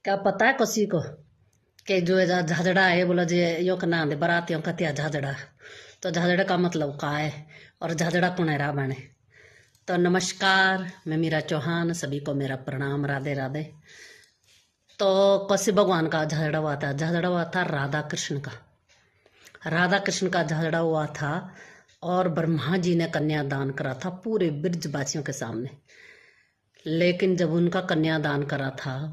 क्या पता है किसी को कि जो झाझड़ा है बोला जे यो का नाम दे बारातियों का त्या झाझड़ा। तो झाझड़ा का मतलब का है और झाझड़ा कौन है रावण है। तो नमस्कार, मैं मीरा चौहान, सभी को मेरा प्रणाम, राधे राधे। तो कौसी भगवान का झाझड़ा हुआ था? झाझड़ा हुआ था राधा कृष्ण का। राधा कृष्ण का झाझड़ा हुआ था और ब्रह्मा जी ने कन्यादान करा था पूरे ब्रजवासियों के सामने। लेकिन जब उनका कन्यादान करा था,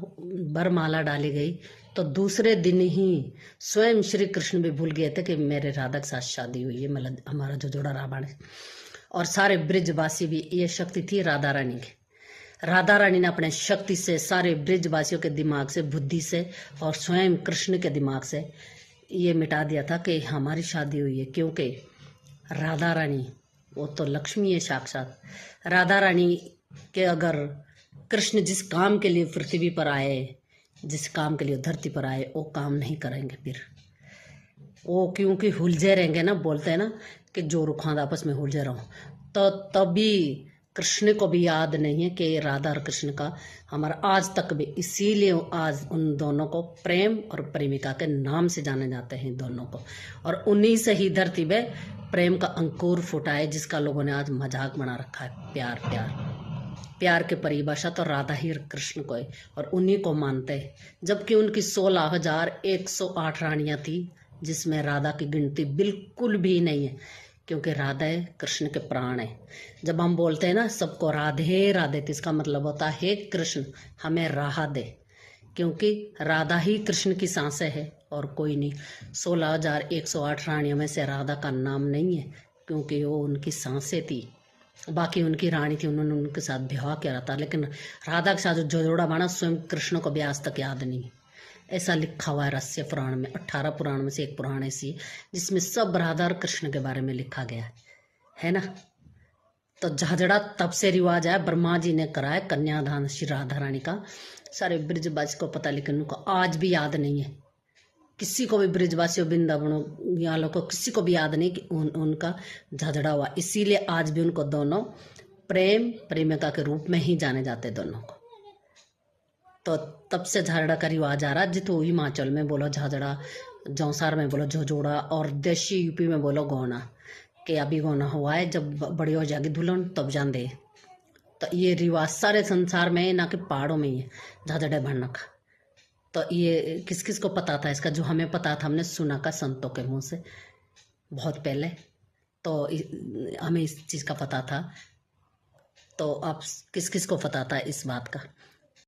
वरमाला डाली गई, तो दूसरे दिन ही स्वयं श्री कृष्ण भी भूल गए थे कि मेरे राधा के साथ शादी हुई है, मतलब हमारा जो जोड़ा रावण है। और सारे ब्रजवासी भी, ये शक्ति थी राधा रानी की। राधा रानी ने अपने शक्ति से सारे ब्रजवासियों के दिमाग से, बुद्धि से और स्वयं कृष्ण के दिमाग से ये मिटा दिया था कि हमारी शादी हुई है। क्योंकि राधा रानी वो तो लक्ष्मी है साक्षात। राधा रानी के अगर कृष्ण जिस काम के लिए पृथ्वी पर आए, जिस काम के लिए धरती पर आए, वो काम नहीं करेंगे फिर वो, क्योंकि हुलझे रहेंगे ना। बोलते हैं ना कि जो रुखांद आपस में हुलझे रहो, तो तभी कृष्ण को भी याद नहीं है कि राधा और कृष्ण का हमारा आज तक भी, इसीलिए आज उन दोनों को प्रेम और प्रेमिका के नाम से जाने जाते हैं दोनों को। और उन्हीं से ही धरती पे प्रेम का अंकुर फूटा है, जिसका लोगों ने आज मजाक बना रखा है। प्यार प्यार प्यार की परिभाषा तो राधा ही और कृष्ण को है, और उन्हीं को मानते हैं। जबकि उनकी 16,108 रानियां थी, जिसमें राधा की गिनती बिल्कुल भी नहीं है, क्योंकि राधा कृष्ण के प्राण है। जब हम बोलते हैं ना सबको राधे राधे, तो इसका मतलब होता है कृष्ण हमें राह दे, क्योंकि राधा ही कृष्ण की सांसें है और कोई नहीं। 16,108 रानियों में से राधा का नाम नहीं है, क्योंकि वो उनकी सांसें थी। बाकी उनकी रानी थी, उन्होंने उनके साथ ब्याह किया था, लेकिन राधा के साथ जो जोड़ा बना स्वयं कृष्ण को भी आज तक याद नहीं। ऐसा लिखा हुआ है रहस्य पुराण में। 18 पुराण में से एक पुराण ऐसी जिसमें सब राधा और कृष्ण के बारे में लिखा गया है ना। तो झाझड़ा तब से रिवाज आया, ब्रह्मा जी ने कराया कन्यादान श्री राधा रानी का। सारे ब्रजवासी को पता, लेकिन उनको आज भी याद नहीं है। किसी को भी ब्रजवासियों, वृंदावनों वालों को किसी को भी याद नहीं कि उनका झाझड़ा हुआ। इसीलिए आज भी उनको दोनों प्रेम प्रेमिका के रूप में ही जाने जाते दोनों को। तो तब से झाझड़ा का रिवाज आ रहा। जितो हिमाचल में बोलो झाझड़ा, जौसार में बोलो झोझोड़ा, और देशी यूपी में बोलो गौना, कि अभी गौना हुआ है, जब बड़ी हो जाएगी दुल्हन तब जान दे। तो ये रिवाज सारे संसार में, ना कि पहाड़ों में ही है झाझड़े भरने का। तो ये किस किस को पता था इसका? जो हमें पता था, हमने सुना का संतों के मुंह से बहुत पहले, तो हमें इस चीज़ का पता था। तो आप किस किस को पता था इस बात का?